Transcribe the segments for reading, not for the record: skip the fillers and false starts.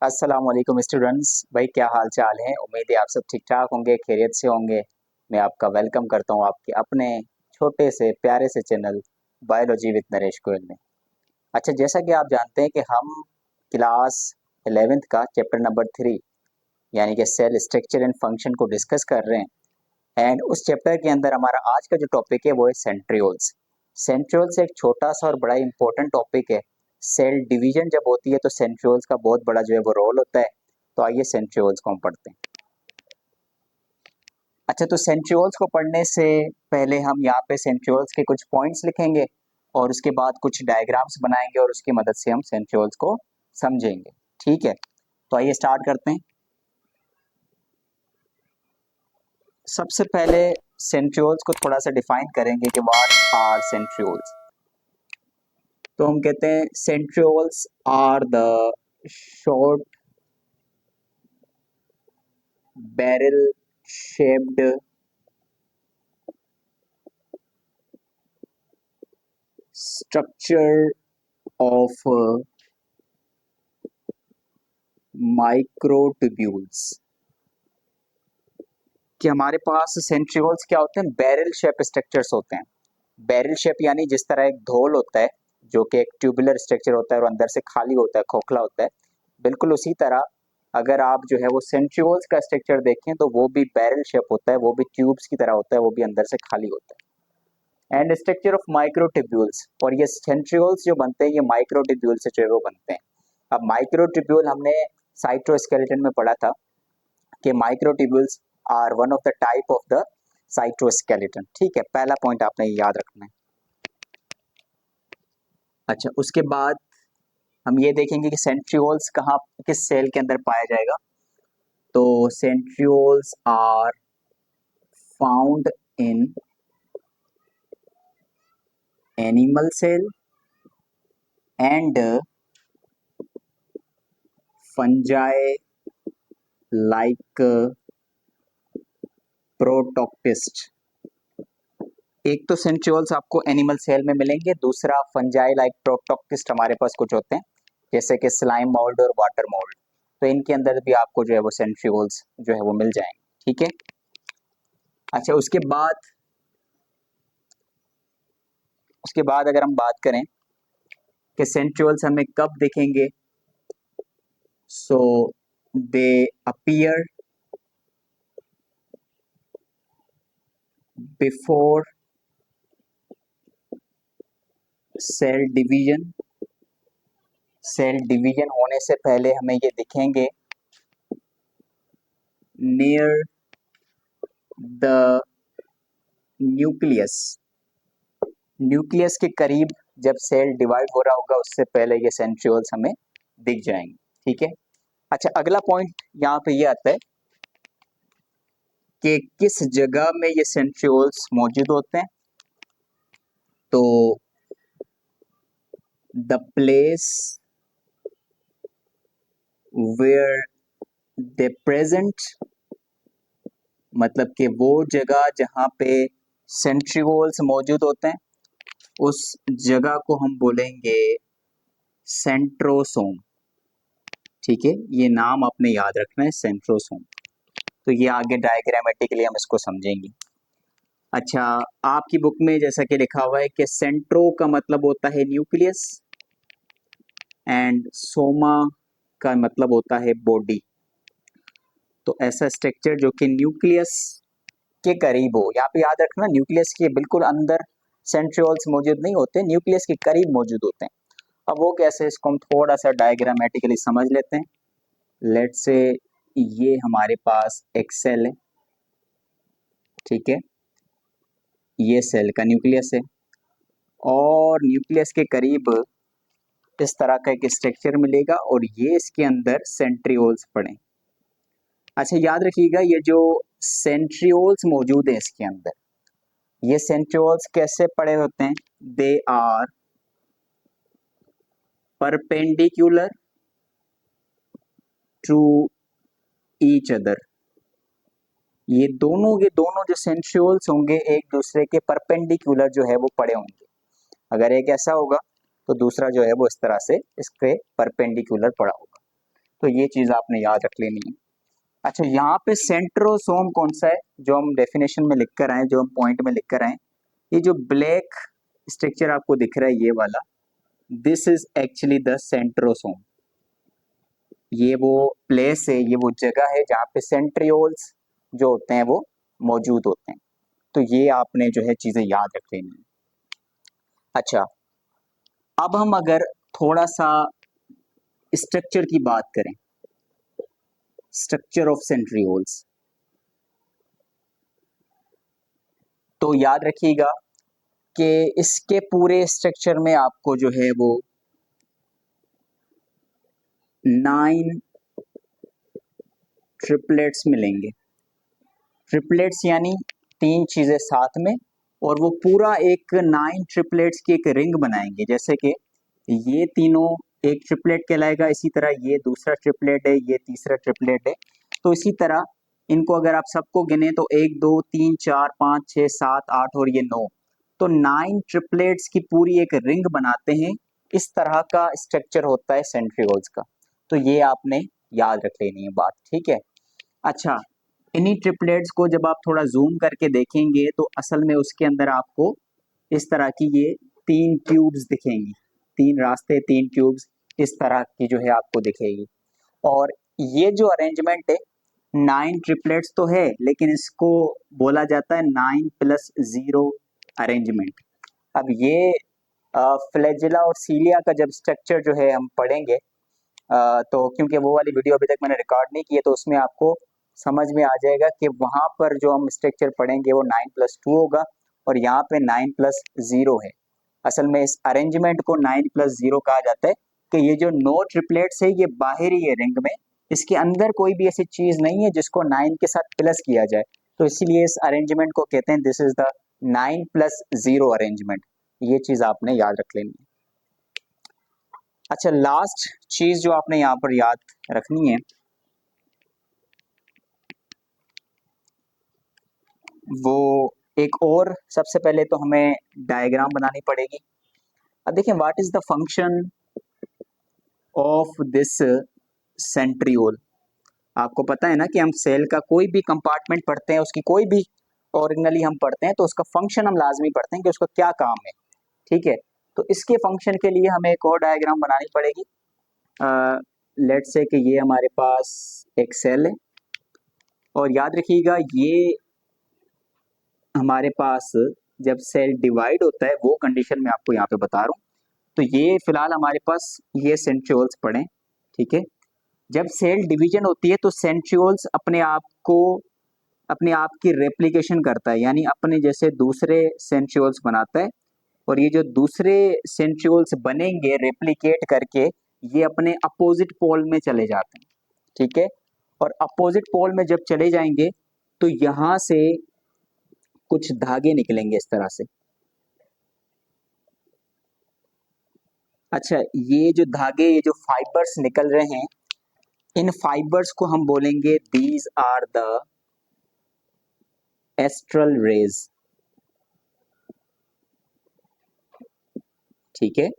अस्सलाम वालेकुम स्टूडेंट्स। भाई क्या हाल चाल है? उम्मीद है आप सब ठीक ठाक होंगे, खैरियत से होंगे। मैं आपका वेलकम करता हूँ आपके अपने छोटे से प्यारे से channel biology with Naresh Goyal में। अच्छा, जैसा कि आप जानते हैं कि हम क्लास 11th का चैप्टर नंबर 3 यानी कि सेल स्ट्रक्चर एंड फंक्शन को डिस्कस कर रहे हैं। एंड उस चैप्टर के अंदर हमारा आज का जो टॉपिक है वो है सेंट्रियोल्स। सेंट्रियोल्स एक छोटा सा और बड़ा इंपॉर्टेंट टॉपिक है। सेल डिवीजन जब होती है तो सेंट्रियोल्स का बहुत बड़ा जो है वो रोल होता है। तो आइए सेंट्रियोल्स को हम पढ़ते हैं। अच्छा, तो सेंट्रियोल्स को पढ़ने से पहले हम यहाँ पे सेंट्रियोल्स के कुछ पॉइंट्स लिखेंगे और उसके बाद कुछ डायग्राम्स बनाएंगे और उसकी मदद से हम सेंट्रियोल्स को समझेंगे। ठीक है, तो आइए स्टार्ट करते हैं। सबसे पहले सेंट्रियोल्स को थोड़ा सा डिफाइन करेंगे कि व्हाट आर सेंट्रियोल्स। तो हम कहते हैं centrioles are the short barrel shaped structure of microtubules। कि हमारे पास सेंट्रियोल्स क्या होते हैं? बैरल शेप स्ट्रक्चर्स होते हैं। बैरल शेप यानी जिस तरह एक धौल होता है जो कि एक ट्यूबुलर स्ट्रक्चर होता है और अंदर से खाली होता है, खोखला होता है, बिल्कुल उसी तरह अगर आप जो है वो सेंट्रियोल्स का स्ट्रक्चर देखें तो वो भी बैरल शेप होता है, वो भी ट्यूब्स की तरह होता है, वो भी अंदर से खाली होता है। एंड स्ट्रक्चर ऑफ माइक्रोट्यूब्यूल्स, और ये सेंट्रियोल्स जो बनते हैं ये माइक्रोट्यूब्यूल से जो है वो बनते हैं। अब माइक्रोट्यूब्यूल हमने साइटोस्केलेटन में पढ़ा था कि microtubules are one of the type of the cytoskeleton. ठीक है, पहला पॉइंट आपने याद रखना है। अच्छा, उसके बाद हम ये देखेंगे कि सेंट्रियोल्स कहाँ किस सेल के अंदर पाया जाएगा। तो centrioles are found in animal cell and fungi like protoctist. एक तो सेंट्रियोल्स आपको एनिमल सेल में मिलेंगे, दूसरा फंजाई लाइक प्रोटोक्टिस्ट हमारे पास कुछ होते हैं जैसे कि स्लाइम मोल्ड और वाटर मोल्ड। तो इनके अंदर भी आपको जो है वो सेंट्रियोल्स जो है वो मिल जाएंगे। ठीक है। अच्छा, उसके बाद अगर हम बात करें कि सेंट्रियोल्स हमें कब दिखेंगे, so they appear before cell division. Cell division होने से पहले हमें ये दिखेंगे नियर द न्यूक्लियस। न्यूक्लियस के करीब जब सेल डिवाइड हो रहा होगा उससे पहले ये सेंट्रियोल्स हमें दिख जाएंगे। ठीक है। अच्छा, अगला पॉइंट यहाँ पे ये आता है कि किस जगह में ये सेंट्रियोल्स मौजूद होते हैं। तो the place where they present, मतलब कि वो जगह जहाँ पे सेंट्रियोल्स मौजूद होते हैं उस जगह को हम बोलेंगे सेंट्रोसोम। ठीक है, ये नाम आपने याद रखना है, सेंट्रोसोम। तो ये आगे डायग्रामेटिकली हम इसको समझेंगे। अच्छा, आपकी बुक में जैसा कि लिखा हुआ है कि सेंट्रो का मतलब होता है न्यूक्लियस एंड सोमा का मतलब होता है बॉडी। तो ऐसा स्ट्रक्चर जो कि न्यूक्लियस के करीब हो, यहाँ पे याद रखना न्यूक्लियस के बिल्कुल अंदर सेंट्रियोल्स मौजूद नहीं होते, न्यूक्लियस के करीब मौजूद होते हैं। अब वो कैसे, इसको हम थोड़ा सा डायग्रामेटिकली समझ लेते हैं। लेट्स से ये हमारे पास एक सेल है। ठीक है, ये सेल का न्यूक्लियस है और न्यूक्लियस के करीब इस तरह का एक स्ट्रक्चर मिलेगा और ये इसके अंदर सेंट्रियोल्स पड़े। अच्छा, याद रखिएगा ये जो सेंट्रियोल्स मौजूद है इसके अंदर, ये सेंट्रियोल्स कैसे पड़े होते हैं? They are perpendicular to each other. ये दोनों के दोनों जो सेंट्रियोल्स होंगे एक दूसरे के परपेंडिकुलर जो है वो पड़े होंगे। अगर एक ऐसा होगा तो दूसरा जो है वो इस तरह से इसके परपेंडिकुलर पड़ा होगा। तो ये चीज़ आपने याद रख लेनी है। अच्छा, यहाँ पे सेंट्रोसोम कौन सा है जो हम डेफिनेशन में लिख कर आए, जो हम पॉइंट में लिख कर आए, ये जो ब्लैक स्ट्रक्चर आपको दिख रहा है ये वाला, this is actually the centrosome. ये वो प्लेस है, ये वो जगह है जहाँ पे सेंट्रियोल्स जो होते हैं वो मौजूद होते हैं। तो ये आपने जो है चीजें याद रख लेनी है। अच्छा, अब हम अगर थोड़ा सा स्ट्रक्चर की बात करें, स्ट्रक्चर ऑफ सेंट्रियोल्स, तो याद रखिएगा कि इसके पूरे स्ट्रक्चर में आपको जो है वो 9 ट्रिपलेट्स मिलेंगे। ट्रिपलेट्स यानी 3 चीजें साथ में, और वो पूरा एक 9 ट्रिपलेट्स की एक रिंग बनाएंगे। जैसे कि ये तीनों एक ट्रिपलेट कहलाएगा, इसी तरह ये दूसरा ट्रिपलेट है, ये तीसरा ट्रिपलेट है। तो इसी तरह इनको अगर आप सबको गिने तो 1 2 3 4 5 6 7 8 और ये 9, तो 9 ट्रिपलेट्स की पूरी एक रिंग बनाते हैं। इस तरह का स्ट्रक्चर होता है सेंट्रियोल्स का। तो ये आपने याद रख लेनी है बात, ठीक है। अच्छा, इन्हीं ट्रिपलेट्स को जब आप थोड़ा जूम करके देखेंगे तो असल में उसके अंदर आपको इस तरह की ये 3 ट्यूब्स दिखेंगी, 3 रास्ते, 3 ट्यूब्स इस तरह की जो है आपको दिखेगी। और ये जो अरेंजमेंट है 9 ट्रिपलेट्स तो है, लेकिन इसको बोला जाता है 9+0 अरेंजमेंट। अब ये फ्लैजिला और सीलिया का जब स्ट्रक्चर जो है हम पढ़ेंगे, तो क्योंकि वो वाली वीडियो अभी तक मैंने रिकॉर्ड नहीं की है, तो उसमें आपको समझ में आ जाएगा कि वहां पर जो हम स्ट्रक्चर पढ़ेंगे वो 9+2 होगा और यहाँ पे 9+0 है। असल में इस अरेंजमेंट को 9+0 कहा जाता है कि ये जो 9 ट्रिपलेट्स है ये बाहरी है रिंग में, इसके अंदर कोई भी ऐसी चीज नहीं है जिसको 9 के साथ प्लस किया जाए, तो इसीलिए इस अरेंजमेंट को कहते हैं दिस इज द 9+0 अरेंजमेंट। ये चीज आपने याद रख लेनी है। अच्छा, लास्ट चीज जो आपने यहाँ पर याद रखनी है वो एक और, सबसे पहले तो हमें डायग्राम बनानी पड़ेगी। अब देखिए, what is the function of this centriole. आपको पता है ना कि हम सेल का कोई भी कंपार्टमेंट पढ़ते हैं, उसकी कोई भी ऑर्गेनली हम पढ़ते हैं तो उसका फंक्शन हम लाजमी पढ़ते हैं कि उसका क्या काम है, ठीक है। तो इसके फंक्शन के लिए हमें एक और डायग्राम बनानी पड़ेगी। लेट्स से कि ये हमारे पास एक सेल है, और याद रखिएगा ये हमारे पास जब सेल डिवाइड होता है वो कंडीशन में आपको यहाँ पे बता रहा हूँ। तो ये फिलहाल हमारे पास ये सेंट्रियोल्स पड़े, ठीक है। जब सेल डिवीजन होती है तो सेंट्रियोल्स अपने आप की रेप्लिकेशन करता है, यानी अपने जैसे दूसरे सेंट्रियोल्स बनाता है, और ये जो दूसरे सेंट्रियोल्स बनेंगे रेप्लिकेट करके ये अपने अपोजिट पोल में चले जाते हैं, ठीक है। और अपोजिट पोल में जब चले जाएंगे तो यहां से कुछ धागे निकलेंगे इस तरह से। अच्छा, ये जो धागे, ये जो फाइबर्स निकल रहे हैं, इन फाइबर्स को हम बोलेंगे these are the astral rays, ठीक है।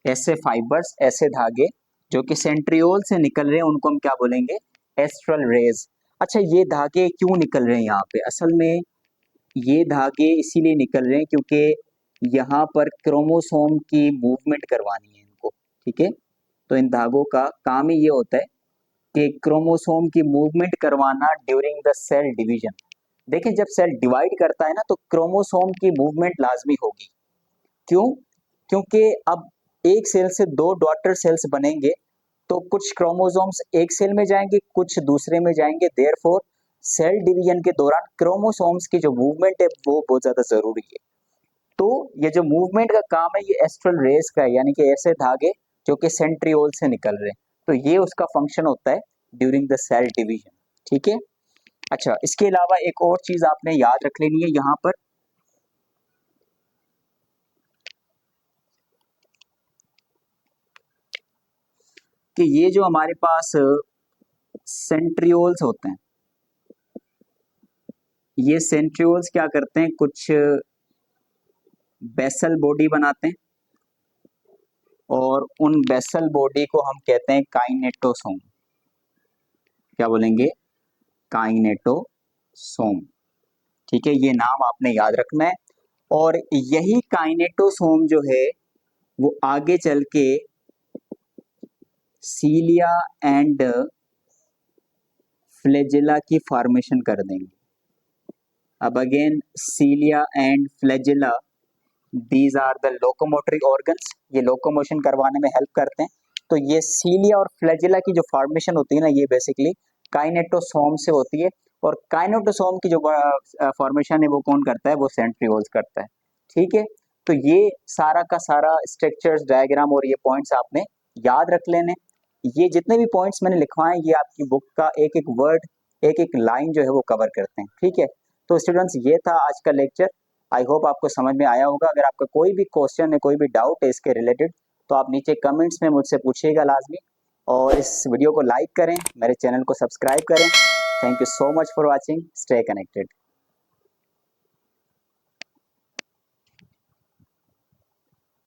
ऐसे फाइबर्स, ऐसे धागे जो कि सेंट्रियोल से निकल रहे हैं उनको हम क्या बोलेंगे, एस्ट्रल रेज। अच्छा, ये धागे क्यों निकल रहे हैं यहाँ पे, असल में ये धागे इसीलिए निकल रहे हैं क्योंकि यहाँ पर क्रोमोसोम की मूवमेंट करवानी है इनको, ठीक है। तो इन धागों का काम ही ये होता है कि क्रोमोसोम की मूवमेंट करवाना ड्यूरिंग द सेल डिवीजन। देखिए, जब सेल डिवाइड करता है ना तो क्रोमोसोम की मूवमेंट लाजमी होगी। क्यों? क्योंकि अब एक सेल से 2 डॉटर सेल्स बनेंगे, तो कुछ क्रोमोसोम्स एक सेल में जाएंगे, कुछ दूसरे में जाएंगे। देयरफॉर सेल डिवीजन के दौरान क्रोमोसोम्स की जो मूवमेंट है वो बहुत ज्यादा जरूरी है। तो ये जो मूवमेंट का काम है ये एस्ट्रल रेस का है, यानी कि ऐसे धागे जो कि सेंट्रियोल से निकल रहे हैं, तो ये उसका फंक्शन होता है ड्यूरिंग द सेल डिवीजन, ठीक है। अच्छा, इसके अलावा एक और चीज आपने याद रख लेनी है यहाँ पर, कि ये जो हमारे पास सेंट्रियोल्स होते हैं, ये सेंट्रियोल्स क्या करते हैं, कुछ बेसल बॉडी बनाते हैं, और उन बेसल बॉडी को हम कहते हैं काइनेटोसोम। क्या बोलेंगे, काइनेटोसोम। ठीक है, ये नाम आपने याद रखना है। और यही काइनेटोसोम जो है वो आगे चल के सीलिया एंड फ्लैजेला की फॉर्मेशन कर देंगे। अब again cilia and flagella, these are the locomotory organs, ये लोकोमोशन करवाने में हेल्प करते हैं। तो ये सीलिया और फ्लैजेला की जो फॉर्मेशन होती है ना, ये बेसिकली काइनेटोसोम से होती है। और काइनेटोसोम की जो फॉर्मेशन है वो कौन करता है, वो सेंट्रियोल्स करता है। ठीक है, तो ये सारा का सारा स्ट्रक्चर्स, डायग्राम और ये पॉइंट्स आपने याद रख लेने। ये जितने भी पॉइंट्स मैंने लिखवाए ये आपकी बुक का एक एक वर्ड, एक एक लाइन जो है वो कवर करते हैं। ठीक है, तो स्टूडेंट्स ये था आज का लेक्चर। आई होप आपको समझ में आया होगा। अगर आपका कोई भी क्वेश्चन है, कोई भी डाउट है इसके रिलेटेड, तो आप नीचे कमेंट्स में मुझसे पूछिएगा लाजमी। और इस वीडियो को लाइक करें, मेरे चैनल को सब्सक्राइब करें। Thank you so much for watching, stay connected.